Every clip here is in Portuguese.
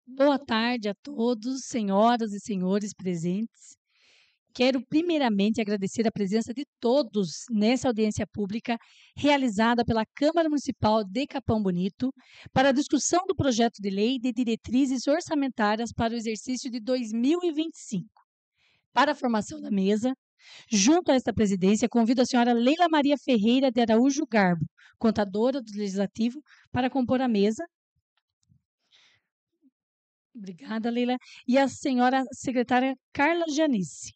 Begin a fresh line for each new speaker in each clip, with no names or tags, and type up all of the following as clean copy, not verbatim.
Boa tarde a todos, senhoras e senhores presentes. Quero primeiramente agradecer a presença de todos nessa audiência pública realizada pela Câmara Municipal de Capão Bonito para a discussão do projeto de lei de diretrizes orçamentárias para o exercício de 2025. Para a formação da mesa, junto a esta presidência, convido a senhora Leila Maria Ferreira de Araújo Garbo, contadora do Legislativo, para compor a mesa. Obrigada, Leila. E a senhora secretária Carla Janice.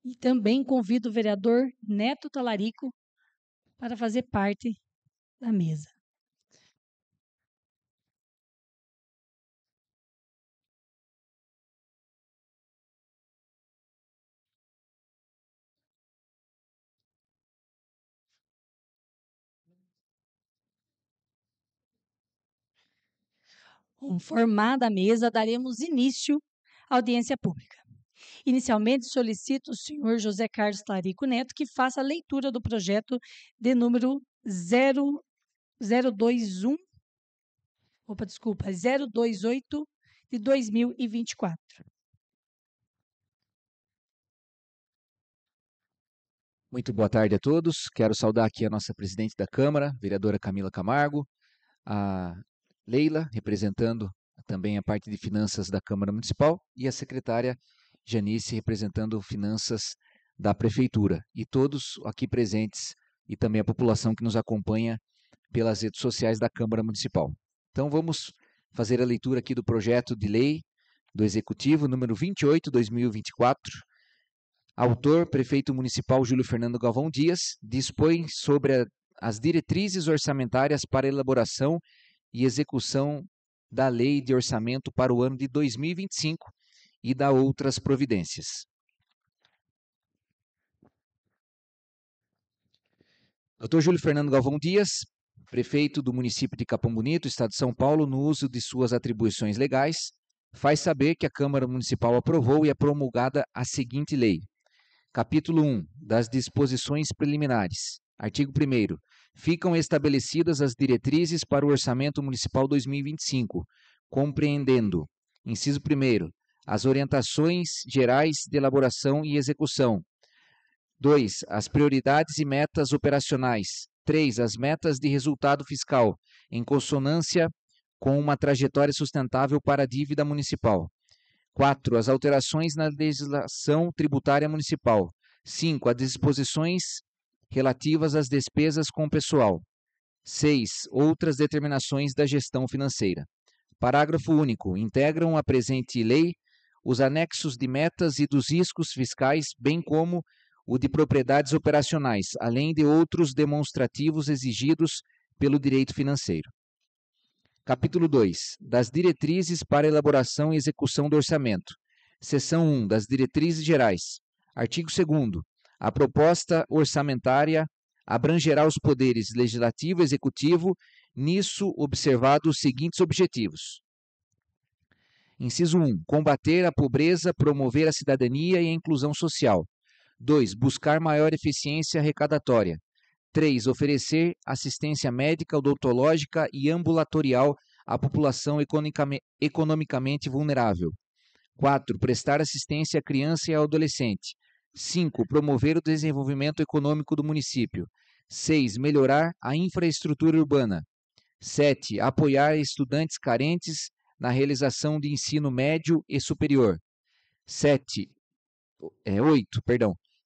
E também convido o vereador Neto Talarico para fazer parte da mesa. Formada a mesa, daremos início à audiência pública. Inicialmente, solicito o senhor José Carlos Talarico Neto que faça a leitura do projeto de número 028 de 2024.
Muito boa tarde a todos. Quero saudar aqui a nossa presidente da Câmara, vereadora Camila Camargo, a Leila, representando também a parte de finanças da Câmara Municipal, e a secretária Janice, representando finanças da Prefeitura. E todos aqui presentes e também a população que nos acompanha pelas redes sociais da Câmara Municipal. Então vamos fazer a leitura aqui do projeto de lei do Executivo, número 28/2024, Autor, prefeito municipal Júlio Fernando Galvão Dias, dispõe sobre as diretrizes orçamentárias para elaboração e execução da Lei de Orçamento para o ano de 2025 e da outras providências. Dr. Júlio Fernando Galvão Dias, prefeito do município de Capão Bonito, estado de São Paulo, no uso de suas atribuições legais, faz saber que a Câmara Municipal aprovou e é promulgada a seguinte lei. Capítulo 1. Das disposições preliminares. Artigo 1º. Ficam estabelecidas as diretrizes para o Orçamento Municipal 2025, compreendendo, inciso 1º, as orientações gerais de elaboração e execução. 2. As prioridades e metas operacionais. 3. As metas de resultado fiscal, em consonância com uma trajetória sustentável para a dívida municipal. 4. As alterações na legislação tributária municipal. 5. As disposições relativas às despesas com pessoal. 6. Outras determinações da gestão financeira. Parágrafo único. Integram a presente lei os anexos de metas e dos riscos fiscais, bem como o de propriedades operacionais, além de outros demonstrativos exigidos pelo direito financeiro. Capítulo 2. Das diretrizes para elaboração e execução do orçamento. Seção 1. Das diretrizes gerais. Artigo 2º. A proposta orçamentária abrangerá os poderes legislativo e executivo, nisso observados os seguintes objetivos. Inciso 1. Combater a pobreza, promover a cidadania e a inclusão social. 2. Buscar maior eficiência arrecadatória. 3. Oferecer assistência médica, odontológica e ambulatorial à população economicamente vulnerável. 4. Prestar assistência à criança e ao adolescente. 5. Promover o desenvolvimento econômico do município. 6. Melhorar a infraestrutura urbana. 7. Apoiar estudantes carentes na realização de ensino médio e superior. 8.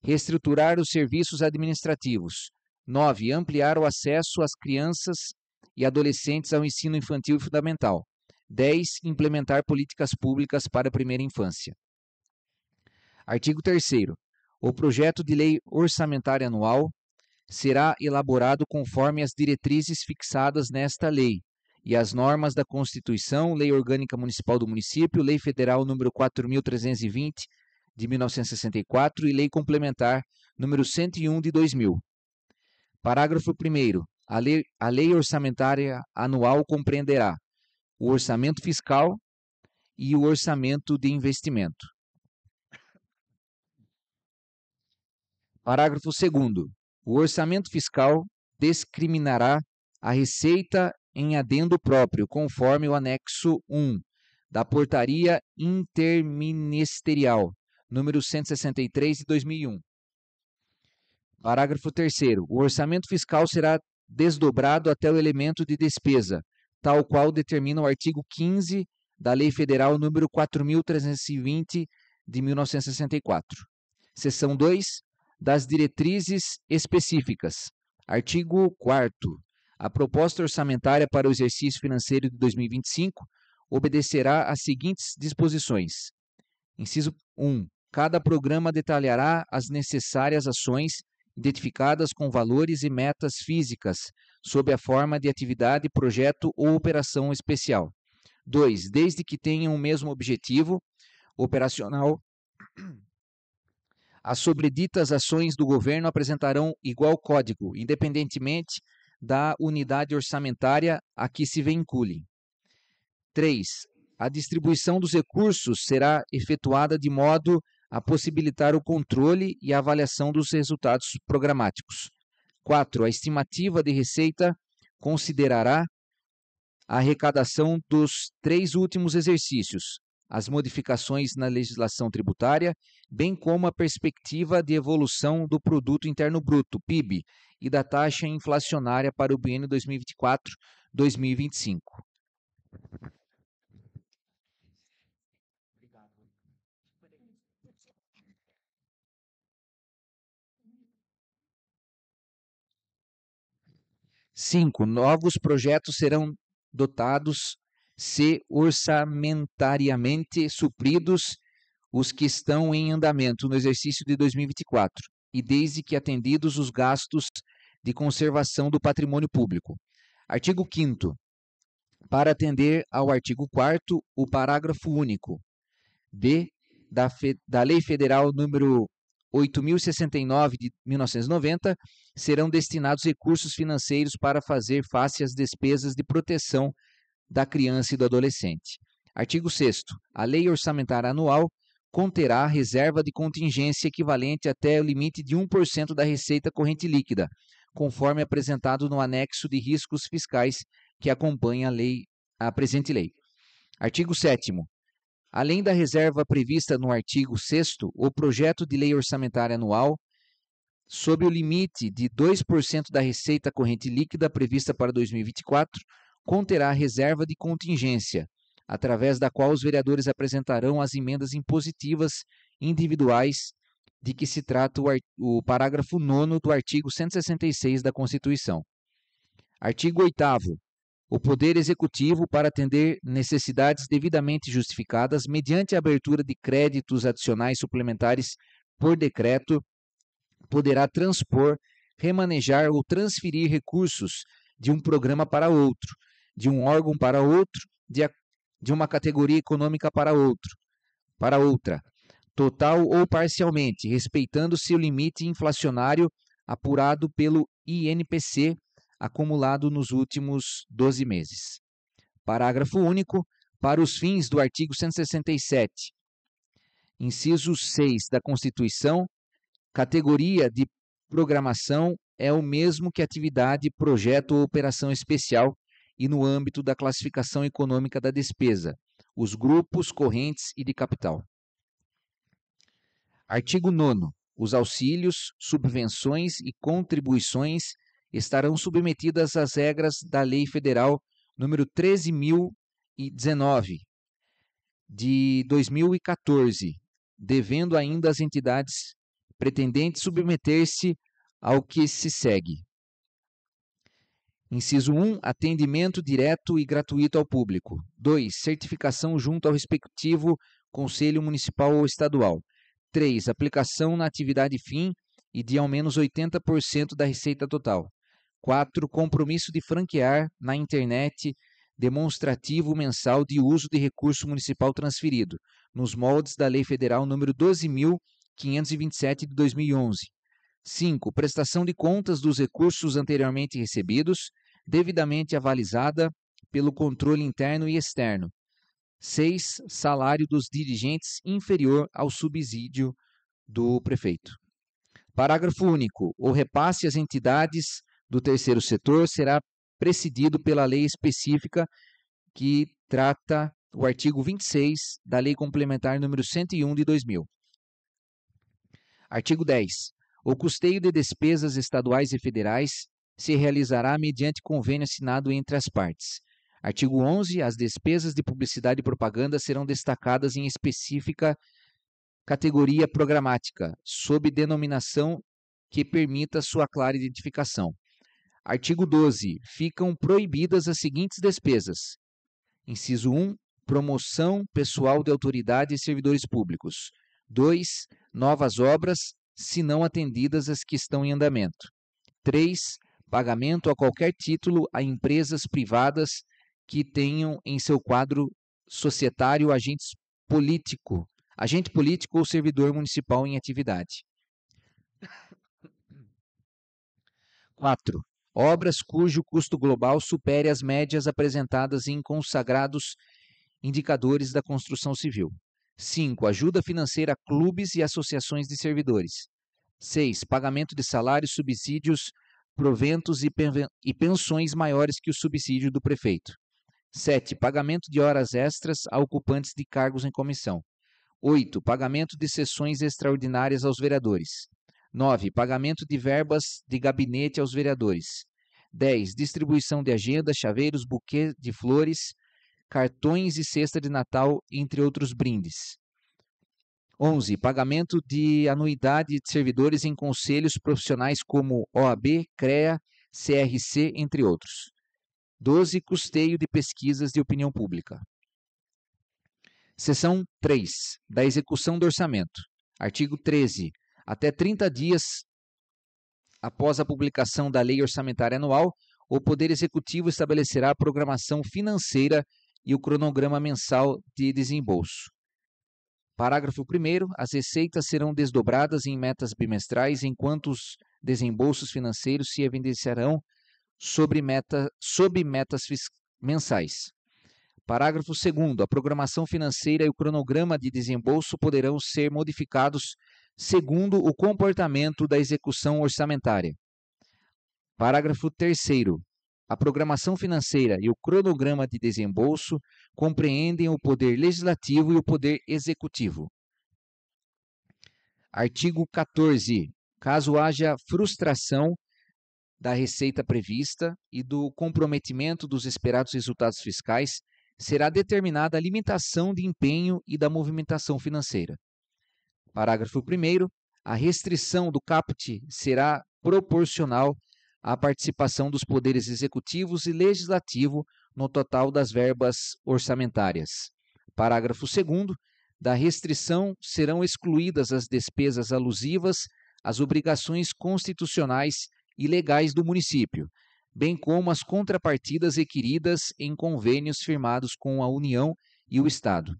Reestruturar os serviços administrativos. 9. Ampliar o acesso às crianças e adolescentes ao ensino infantil e fundamental. 10. Implementar políticas públicas para a primeira infância. Artigo 3º. O projeto de lei orçamentária anual será elaborado conforme as diretrizes fixadas nesta lei e as normas da Constituição, Lei Orgânica Municipal do Município, Lei Federal número 4.320, de 1964 e Lei Complementar número 101 de 2000. Parágrafo 1º. A lei orçamentária anual compreenderá o orçamento fiscal e o orçamento de investimento. Parágrafo 2º. O orçamento fiscal discriminará a receita em adendo próprio, conforme o anexo 1 da Portaria Interministerial, número 163 de 2001. Parágrafo 3º. O orçamento fiscal será desdobrado até o elemento de despesa, tal qual determina o artigo 15 da Lei Federal número 4.320 de 1964. Seção 2. Das diretrizes específicas. Artigo 4º. A proposta orçamentária para o exercício financeiro de 2025 obedecerá às seguintes disposições. Inciso 1. Cada programa detalhará as necessárias ações identificadas com valores e metas físicas, sob a forma de atividade, projeto ou operação especial. 2. Desde que tenham o mesmo objetivo operacional, as sobreditas ações do governo apresentarão igual código, independentemente da unidade orçamentária a que se vinculem. 3. A distribuição dos recursos será efetuada de modo a possibilitar o controle e a avaliação dos resultados programáticos. 4. A estimativa de receita considerará a arrecadação dos 3 últimos exercícios, as modificações na legislação tributária, bem como a perspectiva de evolução do Produto Interno Bruto, PIB, e da taxa inflacionária para o biênio 2024-2025. Cinco, novos projetos serão dotados se orçamentariamente supridos os que estão em andamento no exercício de 2024 e desde que atendidos os gastos de conservação do patrimônio público. Artigo 5º. Para atender ao artigo 4º, o parágrafo único b da Lei Federal número 8.069 de 1990, serão destinados recursos financeiros para fazer face às despesas de proteção da criança e do adolescente. Artigo 6º. A Lei Orçamentária Anual conterá reserva de contingência equivalente até o limite de 1% da receita corrente líquida, conforme apresentado no anexo de riscos fiscais que acompanha a presente lei. Artigo 7º. Além da reserva prevista no artigo 6º, o projeto de lei orçamentária anual, sob o limite de 2% da receita corrente líquida prevista para 2024, conterá reserva de contingência, através da qual os vereadores apresentarão as emendas impositivas individuais de que se trata o parágrafo 9º do artigo 166 da Constituição. Artigo 8º. O Poder Executivo, para atender necessidades devidamente justificadas, mediante a abertura de créditos adicionais suplementares por decreto, poderá transpor, remanejar ou transferir recursos de um programa para outro, de um órgão para outro, de uma categoria econômica para outra, total ou parcialmente, respeitando-se o limite inflacionário apurado pelo INPC, acumulado nos últimos 12 meses. Parágrafo único. Para os fins do artigo 167, inciso 6 da Constituição, categoria de programação é o mesmo que atividade, projeto ou operação especial e no âmbito da classificação econômica da despesa, os grupos correntes e de capital. Artigo 9º. Os auxílios, subvenções e contribuições estarão submetidas às regras da Lei Federal número 13.019, de 2014, devendo ainda as entidades pretendentes submeter-se ao que se segue. Inciso 1. Atendimento direto e gratuito ao público. 2. Certificação junto ao respectivo Conselho Municipal ou Estadual. 3. Aplicação na atividade fim e de ao menos 80% da receita total. 4. Compromisso de franquear na internet demonstrativo mensal de uso de recurso municipal transferido, nos moldes da Lei Federal número 12.527 de 2011. 5. Prestação de contas dos recursos anteriormente recebidos, devidamente avalizada pelo controle interno e externo. 6. Salário dos dirigentes inferior ao subsídio do prefeito. Parágrafo único. O repasse às entidades do terceiro setor será precedido pela lei específica que trata o artigo 26 da Lei Complementar número 101 de 2000. Artigo 10. O custeio de despesas estaduais e federais se realizará mediante convênio assinado entre as partes. Artigo 11. As despesas de publicidade e propaganda serão destacadas em específica categoria programática, sob denominação que permita sua clara identificação. Artigo 12. Ficam proibidas as seguintes despesas. Inciso 1. Promoção pessoal de autoridade e servidores públicos. 2. Novas obras, se não atendidas as que estão em andamento. 3. Pagamento a qualquer título a empresas privadas que tenham em seu quadro societário agente político ou servidor municipal em atividade. 4. Obras cujo custo global supere as médias apresentadas em consagrados indicadores da construção civil. 5. Ajuda financeira a clubes e associações de servidores. 6. Pagamento de salários, subsídios, proventos e pensões maiores que o subsídio do prefeito. 7. Pagamento de horas extras a ocupantes de cargos em comissão. 8. Pagamento de sessões extraordinárias aos vereadores. 9. Pagamento de verbas de gabinete aos vereadores. 10. Distribuição de agendas, chaveiros, buquê de flores, cartões e cesta de Natal, entre outros brindes. 11. Pagamento de anuidade de servidores em conselhos profissionais como OAB, CREA, CRC, entre outros. 12. Custeio de pesquisas de opinião pública. Seção 3. Da execução do orçamento. Artigo 13. Até 30 dias após a publicação da Lei Orçamentária Anual, o Poder Executivo estabelecerá a programação financeira e o cronograma mensal de desembolso. Parágrafo 1º. As receitas serão desdobradas em metas bimestrais, enquanto os desembolsos financeiros se evidenciarão sob metas mensais. Parágrafo 2º. A programação financeira e o cronograma de desembolso poderão ser modificados segundo o comportamento da execução orçamentária. Parágrafo 3º. A programação financeira e o cronograma de desembolso compreendem o poder legislativo e o poder executivo. Artigo 14. Caso haja frustração da receita prevista e do comprometimento dos esperados resultados fiscais, será determinada a limitação de empenho e da movimentação financeira. Parágrafo 1º. A restrição do caput será proporcional à participação dos poderes executivos e legislativo no total das verbas orçamentárias. Parágrafo 2º. Da restrição serão excluídas as despesas alusivas às obrigações constitucionais e legais do município, bem como as contrapartidas requeridas em convênios firmados com a União e o Estado.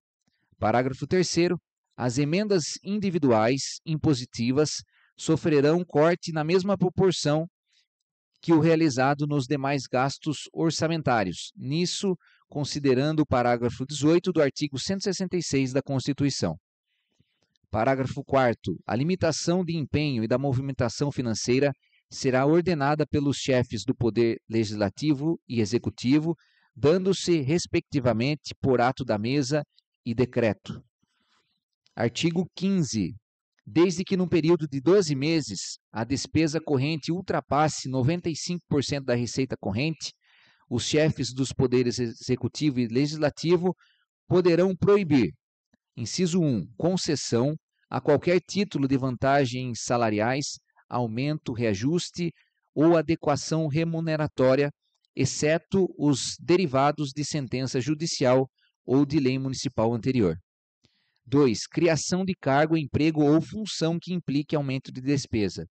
Parágrafo 3º. As emendas individuais impositivas sofrerão corte na mesma proporção que o realizado nos demais gastos orçamentários, nisso considerando o parágrafo 18 do artigo 166 da Constituição. Parágrafo 4º. A limitação de empenho e da movimentação financeira será ordenada pelos chefes do Poder Legislativo e Executivo, dando-se, respectivamente, por ato da mesa e decreto. Artigo 15. Desde que no período de 12 meses a despesa corrente ultrapasse 95% da receita corrente, os chefes dos poderes executivo e legislativo poderão proibir, inciso 1, concessão a qualquer título de vantagens salariais, aumento, reajuste ou adequação remuneratória, exceto os derivados de sentença judicial ou de lei municipal anterior. 2. Criação de cargo, emprego ou função que implique aumento de despesa.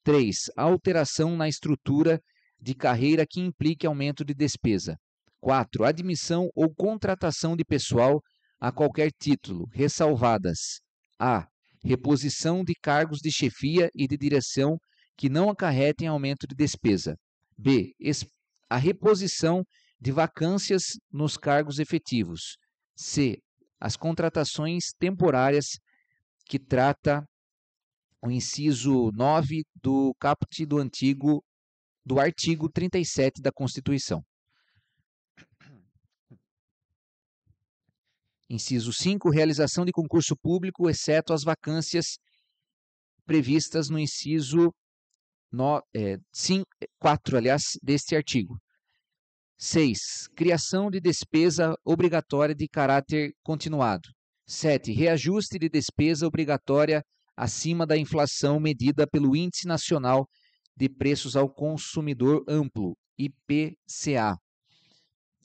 3. Alteração na estrutura de carreira que implique aumento de despesa. 4. Admissão ou contratação de pessoal a qualquer título, ressalvadas: a. Reposição de cargos de chefia e de direção que não acarretem aumento de despesa. B. A reposição de vacâncias nos cargos efetivos. C. As contratações temporárias que trata o inciso 9 do caput do artigo 37 da Constituição. Inciso 5, realização de concurso público, exceto as vacâncias previstas no inciso 4, deste artigo. 6. Criação de despesa obrigatória de caráter continuado. 7. Reajuste de despesa obrigatória acima da inflação medida pelo Índice Nacional de Preços ao Consumidor Amplo, IPCA.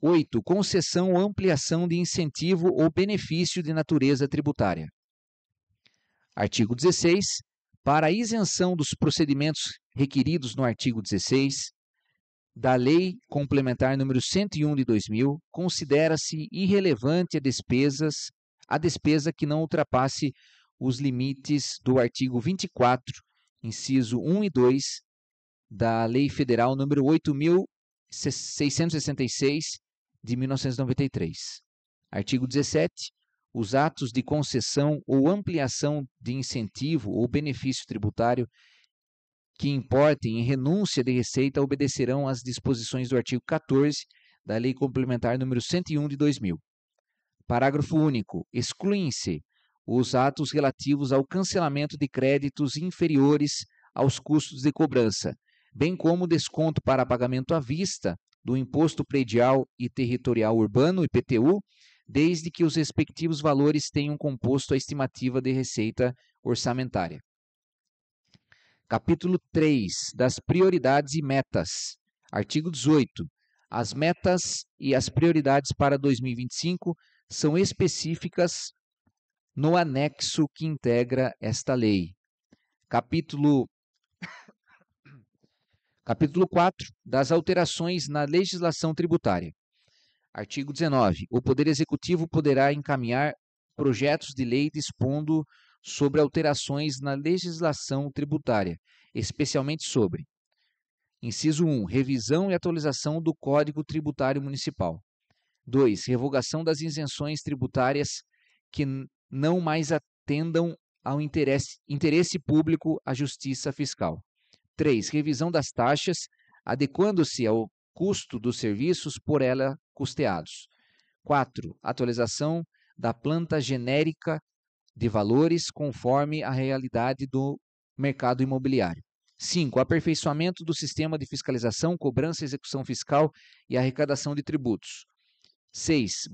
8. Concessão ou ampliação de incentivo ou benefício de natureza tributária. Artigo 16. Para a isenção dos procedimentos requeridos no artigo 16 da Lei Complementar número 101 de 2000, considera-se irrelevante a despesa que não ultrapasse os limites do artigo 24, inciso 1 e 2 da Lei Federal número 8.666 de 1993. Artigo 17. Os atos de concessão ou ampliação de incentivo ou benefício tributário que importem em renúncia de receita obedecerão às disposições do artigo 14 da Lei Complementar número 101 de 2000. Parágrafo único. Excluem-se os atos relativos ao cancelamento de créditos inferiores aos custos de cobrança, bem como desconto para pagamento à vista do Imposto Predial e Territorial Urbano, IPTU, desde que os respectivos valores tenham composto a estimativa de receita orçamentária. Capítulo 3, das prioridades e metas. Artigo 18. As metas e as prioridades para 2025 são específicas no anexo que integra esta lei. Capítulo 4, das alterações na legislação tributária. Artigo 19. O Poder Executivo poderá encaminhar projetos de lei dispondo sobre alterações na legislação tributária, especialmente sobre: inciso 1, revisão e atualização do Código Tributário Municipal. 2, revogação das isenções tributárias que não mais atendam ao interesse público à justiça fiscal. 3, revisão das taxas, adequando-se ao custo dos serviços por ela custeados. 4, atualização da planta genérica de valores conforme a realidade do mercado imobiliário. 5. Aperfeiçoamento do sistema de fiscalização, cobrança, execução fiscal e arrecadação de tributos. 6.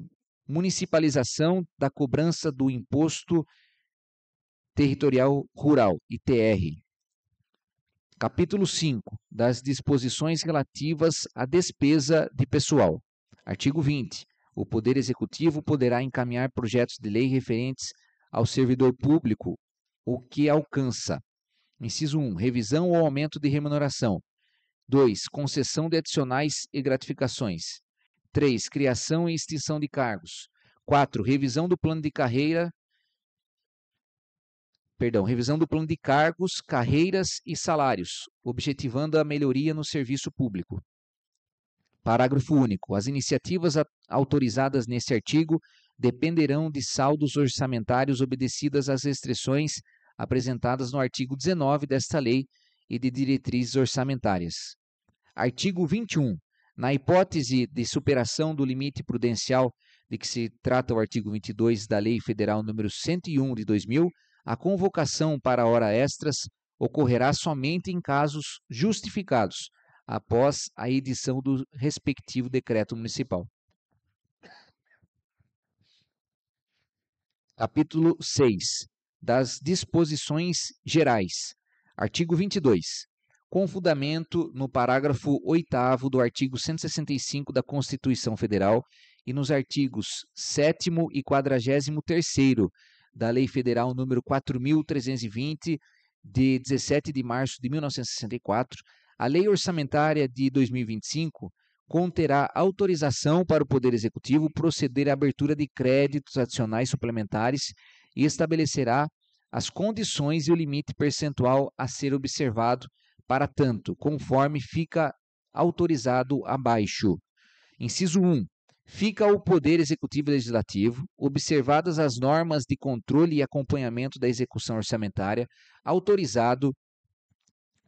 Municipalização da cobrança do Imposto Territorial Rural, ITR. Capítulo 5. Das disposições relativas à despesa de pessoal. Artigo 20. O Poder Executivo poderá encaminhar projetos de lei referentes ao servidor público, o que alcança: inciso 1, revisão ou aumento de remuneração. 2, concessão de adicionais e gratificações. 3, criação e extinção de cargos. 4, revisão do plano de cargos, carreiras e salários, objetivando a melhoria no serviço público. Parágrafo único. As iniciativas autorizadas neste artigo dependerão de saldos orçamentários obedecidas às restrições apresentadas no artigo 19 desta lei e de diretrizes orçamentárias. Artigo 21. Na hipótese de superação do limite prudencial de que se trata o artigo 22 da Lei Federal número 101 de 2000, a convocação para hora extras ocorrerá somente em casos justificados, após a edição do respectivo decreto municipal. Capítulo 6. Das disposições gerais. Artigo 22. Com fundamento no parágrafo 8º do artigo 165 da Constituição Federal e nos artigos 7º e 43º da Lei Federal número 4.320, de 17 de março de 1964, a Lei Orçamentária de 2025 conterá autorização para o Poder Executivo proceder à abertura de créditos adicionais suplementares e estabelecerá as condições e o limite percentual a ser observado para tanto, conforme fica autorizado abaixo. Inciso 1. Fica ao Poder Executivo e Legislativo, observadas as normas de controle e acompanhamento da execução orçamentária, autorizado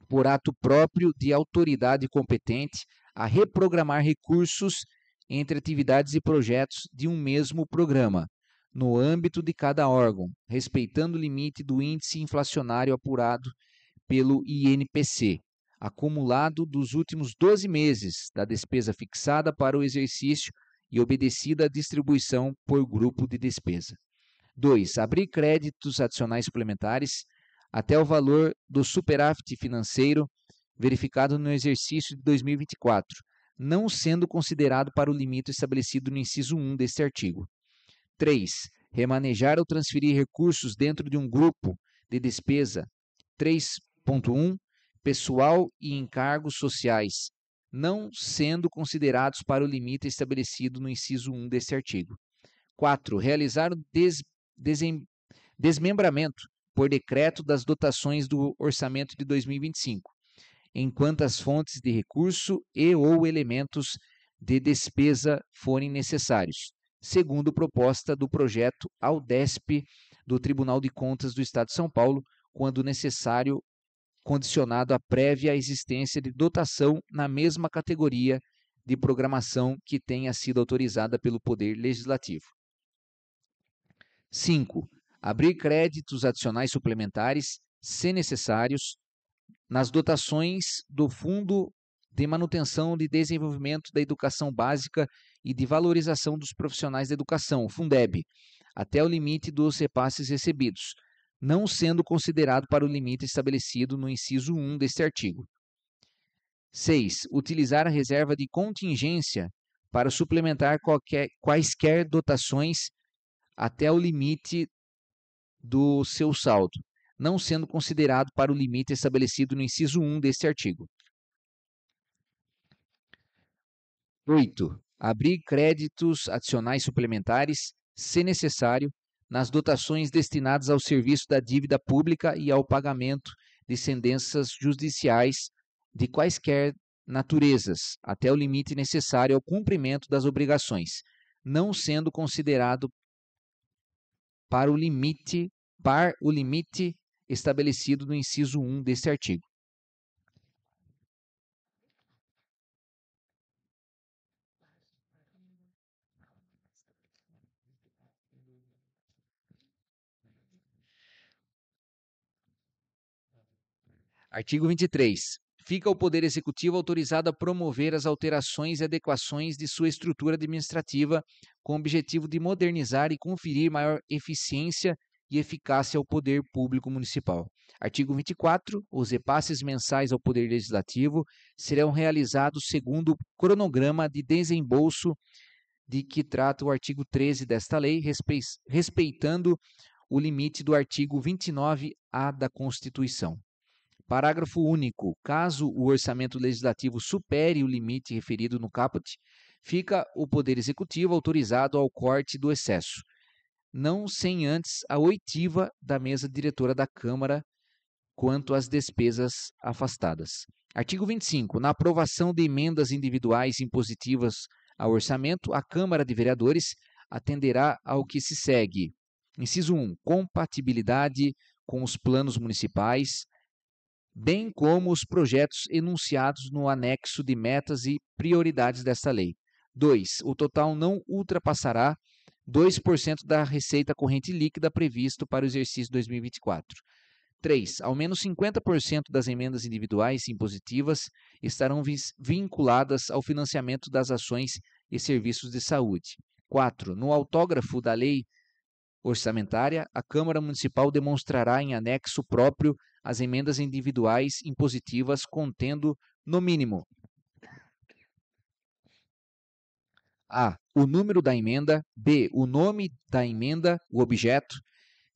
por ato próprio de autoridade competente a reprogramar recursos entre atividades e projetos de um mesmo programa, no âmbito de cada órgão, respeitando o limite do índice inflacionário apurado pelo INPC, acumulado dos últimos 12 meses da despesa fixada para o exercício e obedecida a distribuição por grupo de despesa. 2. Abrir créditos adicionais suplementares até o valor do superávit financeiro verificado no exercício de 2024, não sendo considerado para o limite estabelecido no inciso 1 deste artigo. 3. Remanejar ou transferir recursos dentro de um grupo de despesa 3.1, pessoal e encargos sociais, não sendo considerados para o limite estabelecido no inciso 1 deste artigo. 4. Realizar o desmembramento por decreto das dotações do orçamento de 2025, enquanto as fontes de recurso e ou elementos de despesa forem necessários, segundo proposta do projeto ao DESP do Tribunal de Contas do Estado de São Paulo, quando necessário, condicionado à prévia existência de dotação na mesma categoria de programação que tenha sido autorizada pelo Poder Legislativo. 5. Abrir créditos adicionais suplementares, se necessários, nas dotações do Fundo de Manutenção e Desenvolvimento da Educação Básica e de Valorização dos Profissionais da Educação, Fundeb, até o limite dos repasses recebidos, não sendo considerado para o limite estabelecido no inciso 1 deste artigo. 6. Utilizar a reserva de contingência para suplementar quaisquer dotações até o limite do seu saldo, não sendo considerado para o limite estabelecido no inciso 1 deste artigo. 8. Abrir créditos adicionais suplementares, se necessário, nas dotações destinadas ao serviço da dívida pública e ao pagamento de sentenças judiciais de quaisquer naturezas, até o limite necessário ao cumprimento das obrigações, não sendo considerado par o limite estabelecido no inciso 1 deste artigo. Artigo 23. Fica o Poder Executivo autorizado a promover as alterações e adequações de sua estrutura administrativa com o objetivo de modernizar e conferir maior eficiência e eficácia ao poder público municipal. Artigo 24. Os repasses mensais ao Poder Legislativo serão realizados segundo o cronograma de desembolso de que trata o artigo 13 desta lei, respeitando o limite do artigo 29-A da Constituição. Parágrafo único. Caso o orçamento legislativo supere o limite referido no caput, fica o Poder Executivo autorizado ao corte do excesso, não sem antes a oitiva da mesa diretora da Câmara quanto às despesas afastadas. Artigo 25. Na aprovação de emendas individuais impositivas ao orçamento, a Câmara de Vereadores atenderá ao que se segue. Inciso 1. Compatibilidade com os planos municipais, bem como os projetos enunciados no anexo de metas e prioridades desta lei. 2. O total não ultrapassará 2% da receita corrente líquida previsto para o exercício 2024. 3. Ao menos 50% das emendas individuais impositivas estarão vinculadas ao financiamento das ações e serviços de saúde. 4. No autógrafo da lei orçamentária, a Câmara Municipal demonstrará em anexo próprio as emendas individuais impositivas contendo, no mínimo, a. O número da emenda, b. O nome da emenda, o objeto,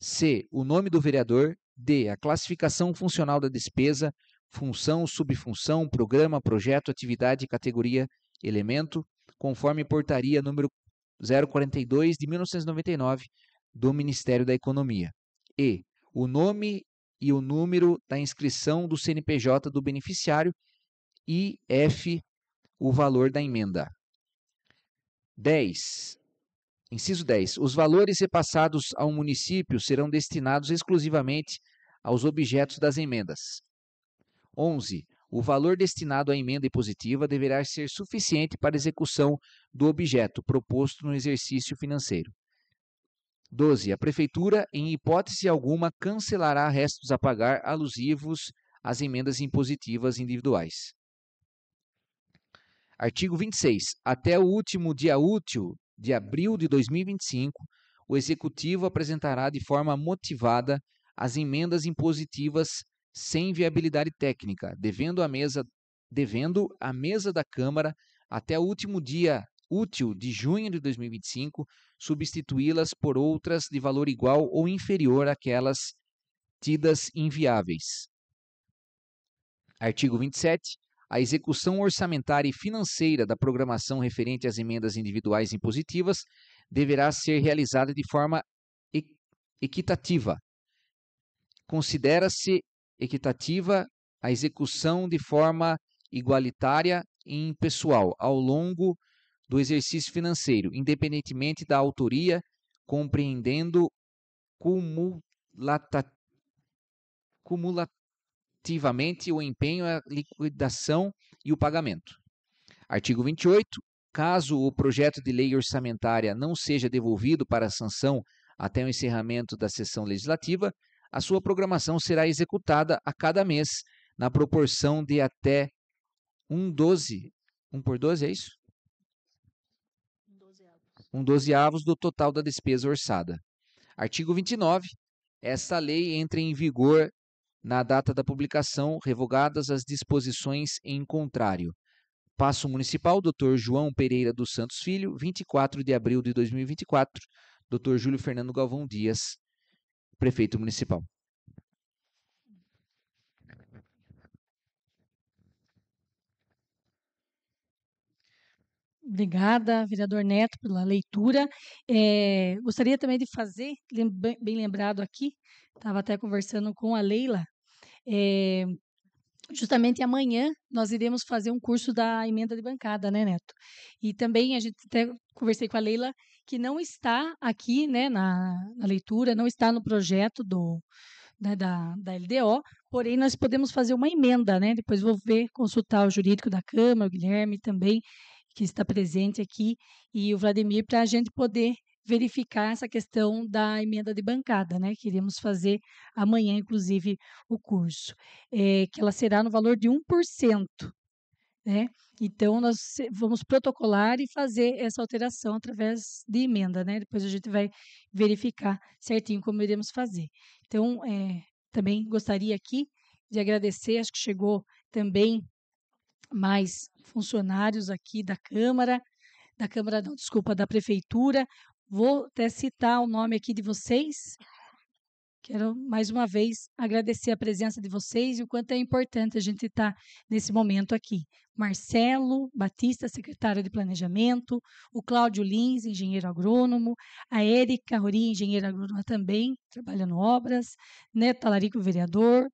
c. O nome do vereador, d. A classificação funcional da despesa, função, subfunção, programa, projeto, atividade, categoria, elemento, conforme portaria número 042 de 1999 do Ministério da Economia. E. O nome e o número da inscrição do CNPJ do beneficiário e f. O valor da emenda. 10. Inciso 10. Os valores repassados ao município serão destinados exclusivamente aos objetos das emendas. 11. O valor destinado à emenda impositiva deverá ser suficiente para execução do objeto proposto no exercício financeiro. 12. A Prefeitura, em hipótese alguma, cancelará restos a pagar alusivos às emendas impositivas individuais. Artigo 26. Até o último dia útil de abril de 2025, o Executivo apresentará de forma motivada as emendas impositivas sem viabilidade técnica, devendo a mesa da Câmara, até o último dia útil de junho de 2025, substituí-las por outras de valor igual ou inferior àquelas tidas inviáveis. Artigo 27. A execução orçamentária e financeira da programação referente às emendas individuais impositivas deverá ser realizada de forma equitativa. Considera-se equitativa a execução de forma igualitária e impessoal ao longo do exercício financeiro, independentemente da autoria, compreendendo cumulativamente o empenho, a liquidação e o pagamento. Artigo 28. Caso o projeto de lei orçamentária não seja devolvido para sanção até o encerramento da sessão legislativa, a sua programação será executada a cada mês, na proporção de até 1/12, 1/12, é isso? 1/12 do total da despesa orçada. Artigo 29. Esta lei entra em vigor na data da publicação, revogadas as disposições em contrário. Paço Municipal, Dr. João Pereira dos Santos Filho, 24 de abril de 2024, Dr. Júlio Fernando Galvão Dias, Prefeito Municipal.
Obrigada, vereador Neto, pela leitura. Gostaria também de fazer, bem lembrado aqui, estava até conversando com a Leila, justamente amanhã nós iremos fazer um curso da emenda de bancada, né, Neto? E também a gente até conversei com a Leila, que não está aqui, né, na leitura, não está no projeto da LDO, porém nós podemos fazer uma emenda, né? Depois vou consultar o jurídico da Câmara, o Guilherme também, que está presente aqui, e o Vladimir, para a gente poder verificar essa questão da emenda de bancada, né? Queríamos fazer amanhã, inclusive, o curso, que ela será no valor de 1%, né? Então, nós vamos protocolar e fazer essa alteração através de emenda, né? Depois a gente vai verificar certinho como iremos fazer. Então, também gostaria aqui de agradecer, acho que chegou também mais funcionários aqui da Câmara não, desculpa, da Prefeitura. Vou até citar o nome aqui de vocês. Quero, mais uma vez, agradecer a presença de vocês e o quanto é importante a gente estar nesse momento aqui. Marcelo Batista, secretário de Planejamento, o Cláudio Lins, engenheiro agrônomo, a Érica Rori, engenheira agrônoma também, trabalhando obras, Neto Talarico, vereador,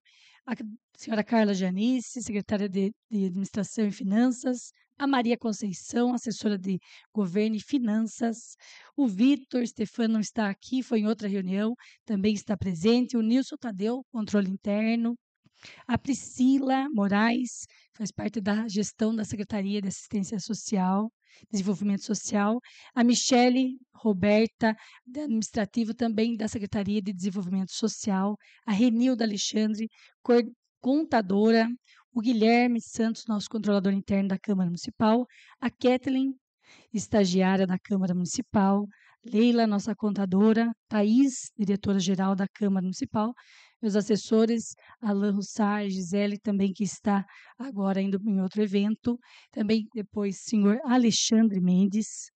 a senhora Carla Janice, secretária de Administração e Finanças, a Maria Conceição, assessora de Governo e Finanças, o Vitor Stefano não está aqui, foi em outra reunião, também está presente, o Nilson Tadeu, controle interno, a Priscila Moraes, faz parte da gestão da Secretaria de Assistência Social, Desenvolvimento Social, a Michele Roberta, administrativo também da Secretaria de Desenvolvimento Social, a Renilda Alexandre, contadora, o Guilherme Santos, nosso controlador interno da Câmara Municipal, a Kathleen, estagiária da Câmara Municipal, Leila, nossa contadora, Thaís, diretora-geral da Câmara Municipal, meus assessores, Alain Russar, Gisele, também que está agora indo em outro evento, também depois o senhor Alexandre Mendes,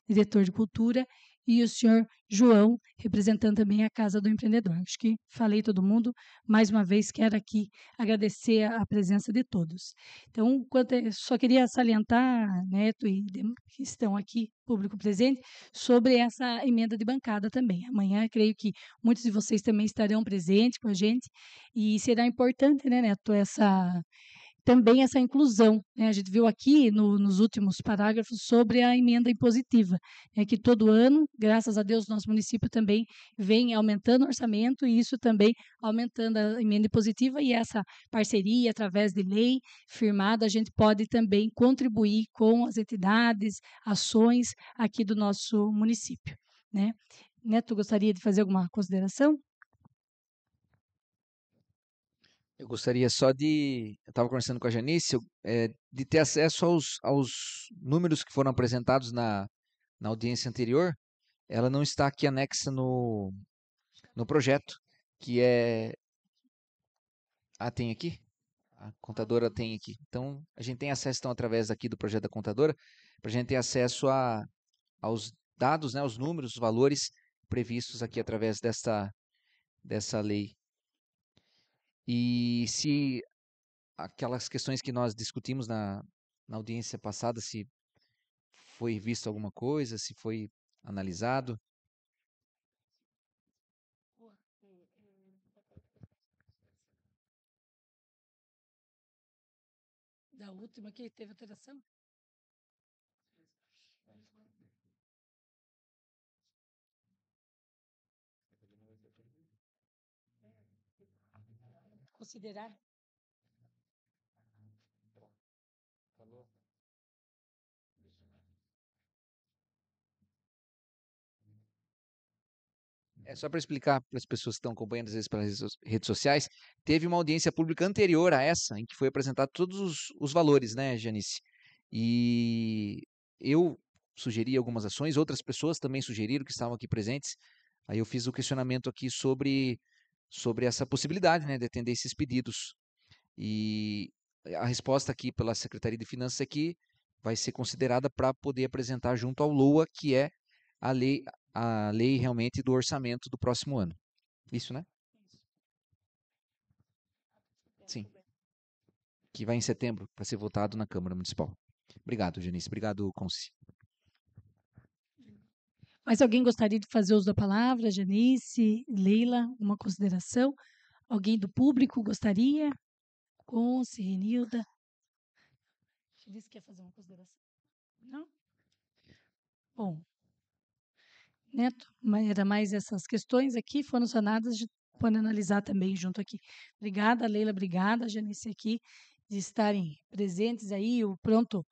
diretor de Cultura, e o senhor João, representando também a Casa do Empreendedor. Acho que falei todo mundo. Mais uma vez, quero aqui agradecer a presença de todos. Então, só queria salientar, Neto e que estão aqui, público presente, sobre essa emenda de bancada também. Amanhã, creio que muitos de vocês também estarão presentes com a gente, e será importante, né, Neto, também essa inclusão, né? A gente viu aqui nos últimos parágrafos sobre a emenda impositiva, que todo ano, graças a Deus, nosso município também vem aumentando o orçamento e isso também aumentando a emenda impositiva e essa parceria através de lei firmada, a gente pode também contribuir com as entidades, ações aqui do nosso município, né? Neto, gostaria de fazer alguma consideração?
Eu gostaria só de. Eu estava conversando com a Janice, de ter acesso aos números que foram apresentados na audiência anterior. Ela não está aqui anexa no projeto, que é. Ah, tem aqui? A contadora tem aqui. Então, a gente tem acesso, então, através aqui do projeto da contadora, para a gente ter acesso aos dados, né, os números, os valores previstos aqui através dessa lei. E se aquelas questões que nós discutimos na audiência passada, se foi visto alguma coisa, se foi analisado.
Da última que teve alteração? Considerar.
É só para explicar para as pessoas que estão acompanhando, às vezes, pelas redes sociais, teve uma audiência pública anterior a essa, em que foi apresentado todos os valores, né, Janice? E eu sugeri algumas ações, outras pessoas também sugeriram que estavam aqui presentes. Aí eu fiz o questionamento aqui sobre essa possibilidade, né, de atender esses pedidos. E a resposta aqui pela Secretaria de Finanças é que vai ser considerada para poder apresentar junto ao LOA, que é a lei realmente do orçamento do próximo ano. Isso, né? Sim. Que vai em setembro para ser votado na Câmara Municipal. Obrigado, Janice. Obrigado, Conci.
Mas alguém gostaria de fazer uso da palavra? Janice, Leila, uma consideração? Alguém do público gostaria? Conce, Renilda? Janice quer fazer uma consideração? Não? Bom, Neto, era mais essas questões aqui foram sanadas, pode analisar também junto aqui. Obrigada, Leila, obrigada, Janice, aqui, de estarem presentes aí, o pronto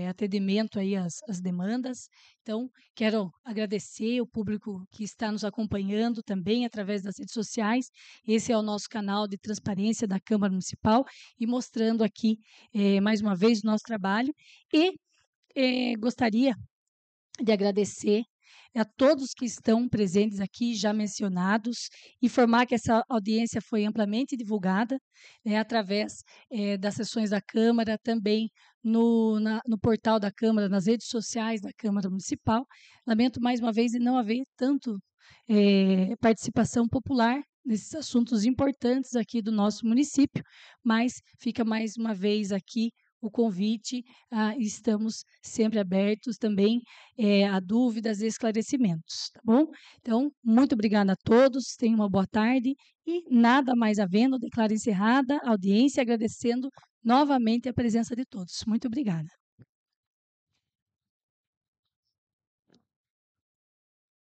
atendimento aí às demandas. Então, quero agradecer o público que está nos acompanhando também através das redes sociais. Esse é o nosso canal de transparência da Câmara Municipal e mostrando aqui, mais uma vez, o nosso trabalho. E gostaria de agradecer a todos que estão presentes aqui, já mencionados, informar que essa audiência foi amplamente divulgada, através das sessões da Câmara, também no portal da Câmara, nas redes sociais da Câmara Municipal. Lamento mais uma vez de não haver tanto participação popular nesses assuntos importantes aqui do nosso município, mas fica mais uma vez aqui o convite, estamos sempre abertos também a dúvidas e esclarecimentos, tá bom? Então, muito obrigada a todos, tenham uma boa tarde e nada mais havendo, declaro encerrada a audiência, agradecendo novamente a presença de todos. Muito obrigada.